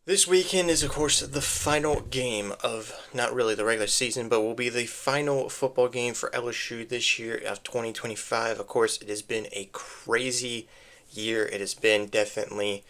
This weekend is, of course, the final game of not really the regular season, but will be the final football game for LSU this year of 2025. Of course, it has been a crazy year. It has been definitely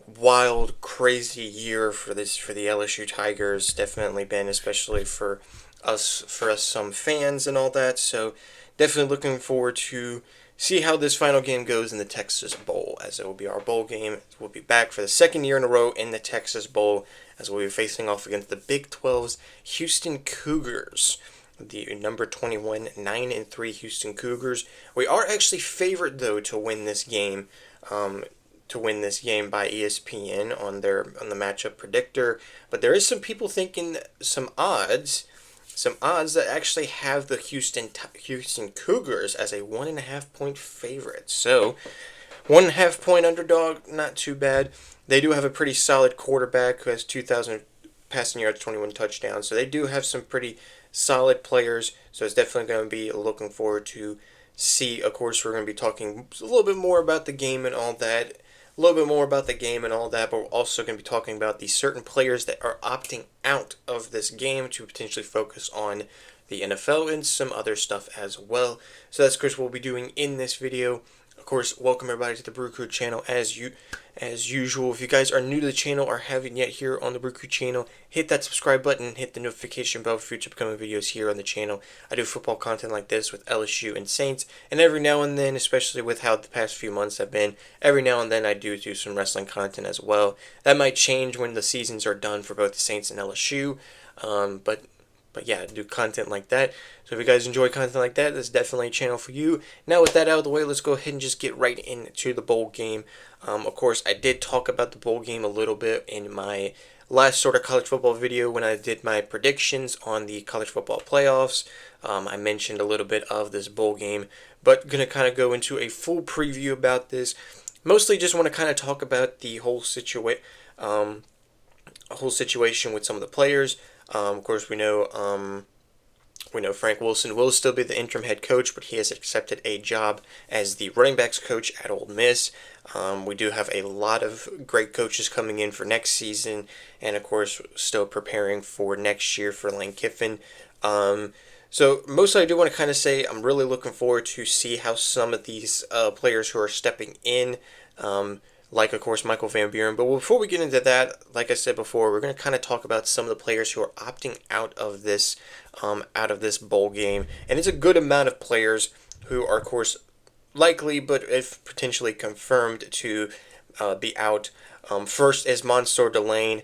wild, crazy year for the LSU Tigers. Definitely been, especially for us some fans and all that. So definitely looking forward to see how this final game goes in the Texas Bowl, as it will be our bowl game. We'll be back for the second year in a row in the Texas Bowl, as we'll be facing off against the Big 12's Houston Cougars, the number 21, 9-3 Houston Cougars. We are actually favored though to win this game. By ESPN on the matchup predictor, but there is some people thinking some odds that actually have the Houston Cougars as a 1.5 point favorite. So 1.5 point underdog, not too bad. They do have a pretty solid quarterback who has 2,000 passing yards, 21 touchdowns. So they do have some pretty solid players. So it's definitely going to be looking forward to see. Of course, we're going to be talking a little bit more about the game and all that. But we're also going to be talking about the certain players that are opting out of this game to potentially focus on the NFL and some other stuff as well. So that's, of course, what we'll be doing in this video. Of course, welcome everybody to the BrewCrew channel as usual. If you guys are new to the channel or haven't yet here on the BrewCrew channel, hit that subscribe button and hit the notification bell for future upcoming videos here on the channel. I do football content like this with LSU and Saints, and every now and then, especially with how the past few months have been, every now and then I do some wrestling content as well. That might change when the seasons are done for both the Saints and LSU, but yeah, do content like that. So if you guys enjoy content like that, that's definitely a channel for you. Now with that out of the way, let's go ahead and just get right into the bowl game. Of course, I did talk about the bowl game a little bit in my last sort of college football video when I did my predictions on the college football playoffs. I mentioned a little bit of this bowl game, but going to kind of go into a full preview about this. Mostly just want to kind of talk about the whole situation with some of the players. Of course, we know Frank Wilson will still be the interim head coach, but he has accepted a job as the running backs coach at Ole Miss. We do have a lot of great coaches coming in for next season, and of course, still preparing for next year for Lane Kiffin. So mostly I do want to kind of say I'm really looking forward to see how some of these players who are stepping in, like, of course, Michael Van Buren. But before we get into that, like I said before, we're going to kind of talk about some of the players who are opting out of this bowl game. And it's a good amount of players who are, of course, likely, but if potentially confirmed to be out. First is Monster Delane,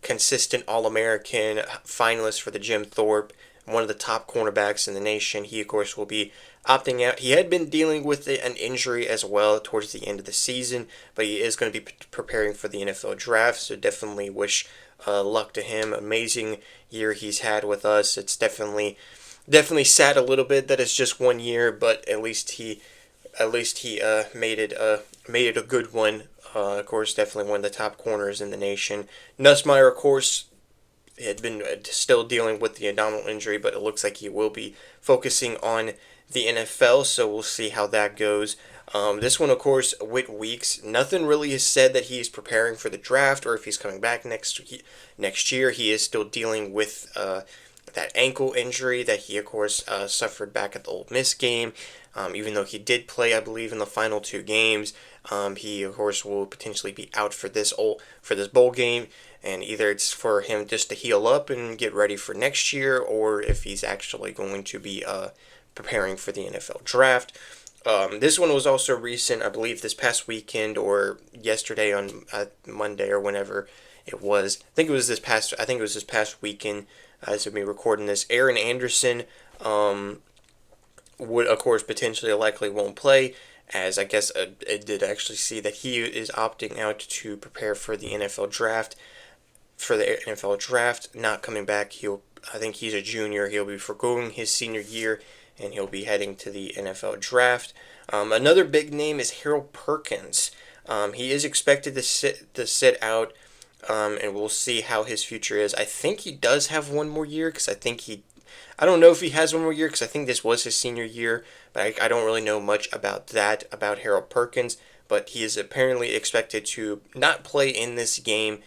consistent All-American finalist for the Jim Thorpe, one of the top cornerbacks in the nation. He, of course, will be opting out. He had been dealing with an injury as well towards the end of the season, but he is going to be preparing for the NFL draft, so definitely wish luck to him. Amazing year he's had with us. It's definitely sad a little bit that it's just 1 year, but at least he made it a good one. Of course, definitely one of the top corners in the nation. Nussmeier, of course, had been still dealing with the abdominal injury, but it looks like he will be focusing on the NFL, so we'll see how that goes. This one, of course, Whit Weeks. Nothing really is said that he's preparing for the draft or if he's coming back next year. He is still dealing with that ankle injury that he, of course, suffered back at the Ole Miss game. Even though he did play, I believe, in the final two games, he, of course, will potentially be out for this bowl game. And either it's for him just to heal up and get ready for next year, or if he's actually going to be preparing for the NFL draft. This one was also recent, I believe this past weekend or yesterday on Monday or whenever it was. I think it was this past weekend as of me recording this. Aaron Anderson would, of course, potentially likely won't play, as I guess I did actually see that he is opting out to prepare for the NFL draft. Not coming back. I think he's a junior. He'll be forgoing his senior year, and he'll be heading to the NFL draft. Another big name is Harold Perkins. He is expected to sit out, and we'll see how his future is. I think he does have one more year, because I don't know if he has one more year, because I think this was his senior year, but I don't really know much about Harold Perkins, but he is apparently expected to not play in this game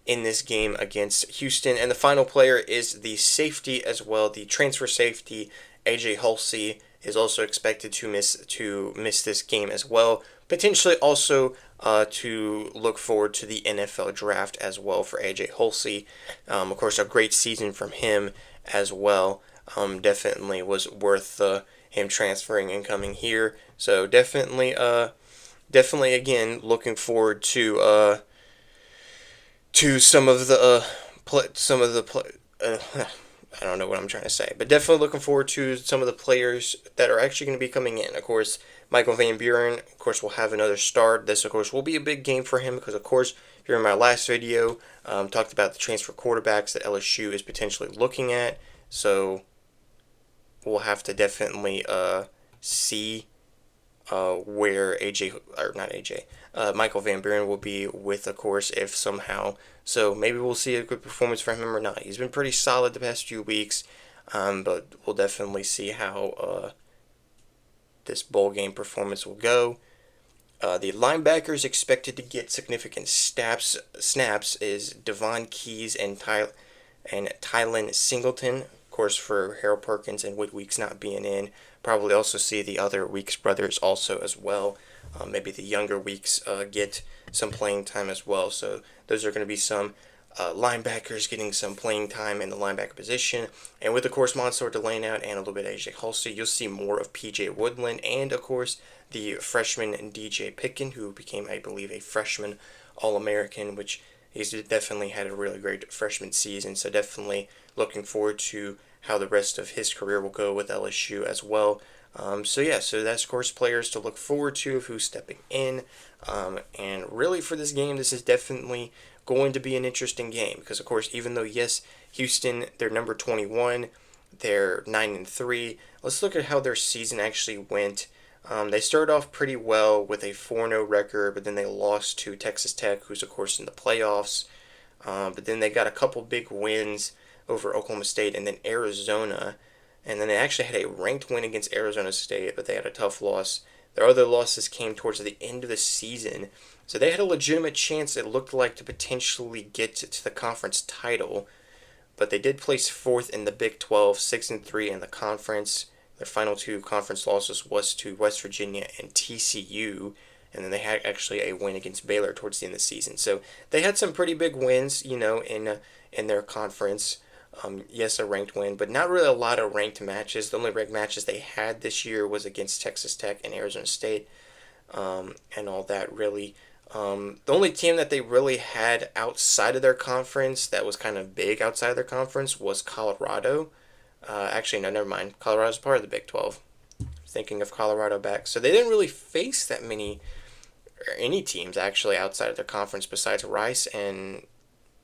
in this game against Houston. And the final player is the safety as well, the transfer safety, AJ Halsey is also expected to miss this game as well. Potentially also to look forward to the NFL draft as well for AJ Halsey. Of course, a great season from him as well. Definitely was worth him transferring and coming here. So definitely again looking forward to some of the I don't know what I'm trying to say, but definitely looking forward to some of the players that are actually going to be coming in. Of course, Michael Van Buren, of course, will have another start. This, of course, will be a big game for him because, of course, if you're in my last video, talked about the transfer quarterbacks that LSU is potentially looking at. So we'll have to definitely see where Michael Van Buren will be with, of course, if somehow. So maybe we'll see a good performance from him or not. He's been pretty solid the past few weeks, but we'll definitely see how this bowl game performance will go. The linebackers expected to get significant snaps is Devon Keys and Tylen Singleton. Of course, for Harold Perkins and Wood Weeks not being in. Probably also see the other Weeks brothers also as well. Maybe the younger Weeks get some playing time as well. So those are going to be some linebackers getting some playing time in the linebacker position. And with, of course, Monsieur Delane out and a little bit of AJ Halsey, you'll see more of PJ Woodland and, of course, the freshman DJ Picken, who became, I believe, a freshman All-American, which he's definitely had a really great freshman season. So definitely looking forward to how the rest of his career will go with LSU as well. So that's, of course, players to look forward to of who's stepping in. And really for this game, this is definitely going to be an interesting game because, of course, even though, yes, Houston, they're number 21, they're 9-3. Let's look at how their season actually went. They started off pretty well with a 4-0 record, but then they lost to Texas Tech, who's, of course, in the playoffs. But then they got a couple big wins over Oklahoma State and then Arizona. And then they actually had a ranked win against Arizona State, but they had a tough loss. Their other losses came towards the end of the season. So they had a legitimate chance, it looked like, to potentially get to the conference title. But they did place 4th in the Big 12, 6-3 in the conference. Their final 2 conference losses was to West Virginia and TCU. And then they had actually a win against Baylor towards the end of the season. So they had some pretty big wins, in their conference. Yes, a ranked win, but not really a lot of ranked matches. The only ranked matches they had this year was against Texas Tech and Arizona State, and all that, really. The only team that they really had outside of their conference that was kind of big outside of their conference was Colorado. Actually, no, never mind. Colorado's part of the Big 12. Thinking of Colorado back. So they didn't really face that many, or any teams, actually, outside of their conference besides Rice and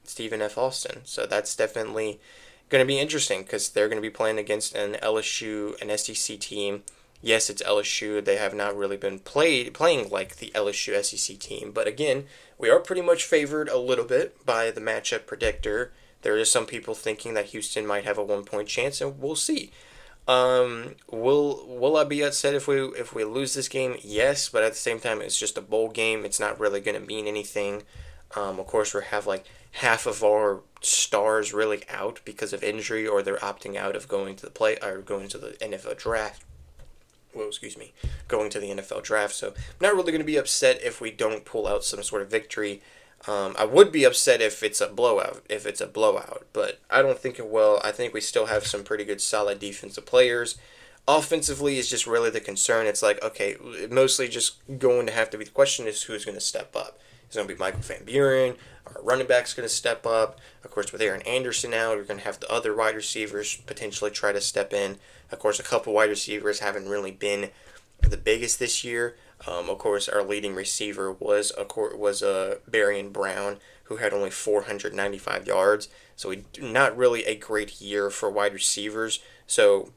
Stephen F. Austin. So that's definitely going to be interesting because they're going to be playing against an SEC team. Yes, it's LSU. They have not really been playing like the LSU SEC team. But again, we are pretty much favored a little bit by the matchup predictor. There is some people thinking that Houston might have a 1-point chance, and we'll see. Will I be upset if we lose this game? Yes, but at the same time, it's just a bowl game. It's not really going to mean anything. Of course, we have like half of our stars really out because of injury, or they're opting out of going to the NFL draft. Well, excuse me, going to the NFL draft. So I'm not really going to be upset if we don't pull out some sort of victory. I would be upset if it's a blowout. But I don't think it will. I think we still have some pretty good, solid defensive players. Offensively is just really the concern. It's like, okay, mostly just going to have to be the question is who's going to step up. It's going to be Michael Van Buren. Our running back's going to step up. Of course, with Aaron Anderson now, you're going to have the other wide receivers potentially try to step in. Of course, a couple wide receivers haven't really been the biggest this year. Of course, our leading receiver was Barian Brown, who had only 495 yards. So not really a great year for wide receivers. So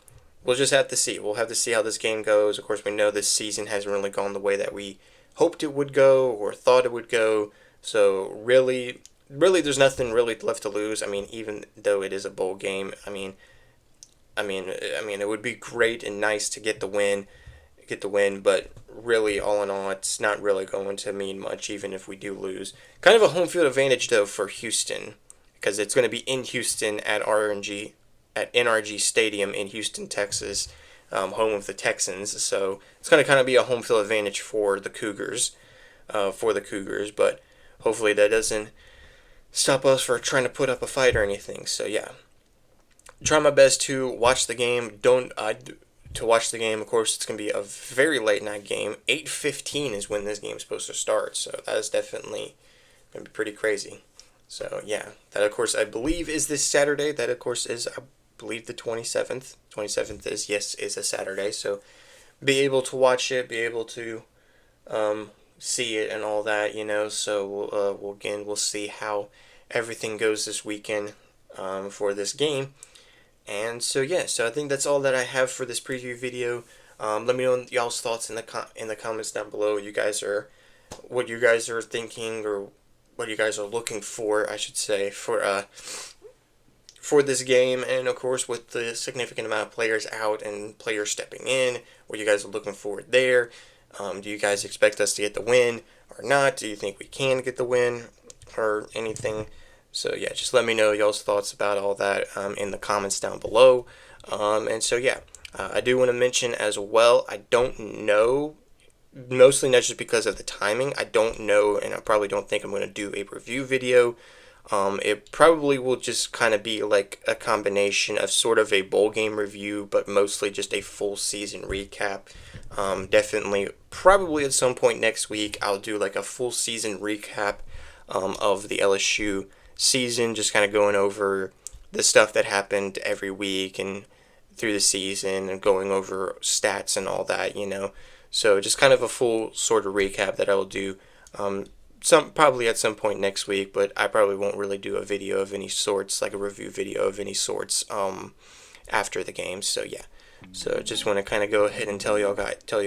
we'll just have to see. We'll have to see how this game goes. Of course, we know this season hasn't really gone the way that we hoped it would go or thought it would go. So really, there's nothing really left to lose. I mean, even though it is a bowl game, I mean, it would be great and nice to get the win get the win, but really, all in all, it's not really going to mean much, even if we do lose. Kind of a home field advantage, though, for Houston, because it's going to be in Houston at NRG Stadium in Houston, Texas, home of the Texans. So it's going to kind of be a home field advantage for the Cougars, but hopefully that doesn't stop us for trying to put up a fight or anything. So yeah, try my best to watch the game. To watch the game, of course, it's going to be a very late night game. 8:15 is when this game is supposed to start, so that is definitely going to be pretty crazy. So yeah, that of course I believe is this Saturday. That of course is, I believe, the 27th. 27th is a Saturday, so be able to watch it, be able to see it and all that, So we'll see how everything goes this weekend for this game. And so yeah, so I think that's all that I have for this preview video. Let me know y'all's thoughts in the comments down below. What you guys are thinking, or what you guys are looking for, I should say, for this game. And of course, with the significant amount of players out and players stepping in, what you guys are looking for there. Do you guys expect us to get the win or not? Do you think we can get the win or anything? So yeah, just let me know y'all's thoughts about all that in the comments down below. And so yeah, I do want to mention as well, I don't know, mostly not just because of the timing, I don't know, and I probably don't think I'm going to do a review video. It probably will just kind of be like a combination of sort of a bowl game review, but mostly just a full season recap. Definitely, probably at some point next week, I'll do like a full season recap of the LSU season, just kind of going over the stuff that happened every week and through the season, and going over stats and all that, So just kind of a full sort of recap that I will do probably at some point next week, but I probably won't really do a video of any sorts, like a review video of any sorts after the game. So yeah, so just want to kind of go ahead and tell you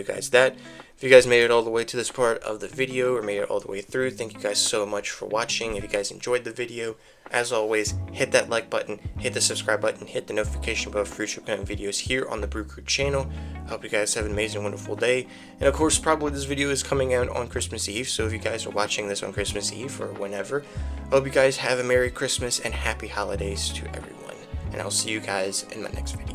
guys that. If you guys made it all the way to this part of the video, or made it all the way through, thank you guys so much for watching. If you guys enjoyed the video, as always, hit that like button, hit the subscribe button, hit the notification bell for future kind of videos here on the BrewCrew channel. I hope you guys have an amazing, wonderful day. And of course, probably this video is coming out on Christmas Eve, so if you guys are watching this on Christmas Eve or whenever, I hope you guys have a Merry Christmas and Happy Holidays to everyone. And I'll see you guys in my next video.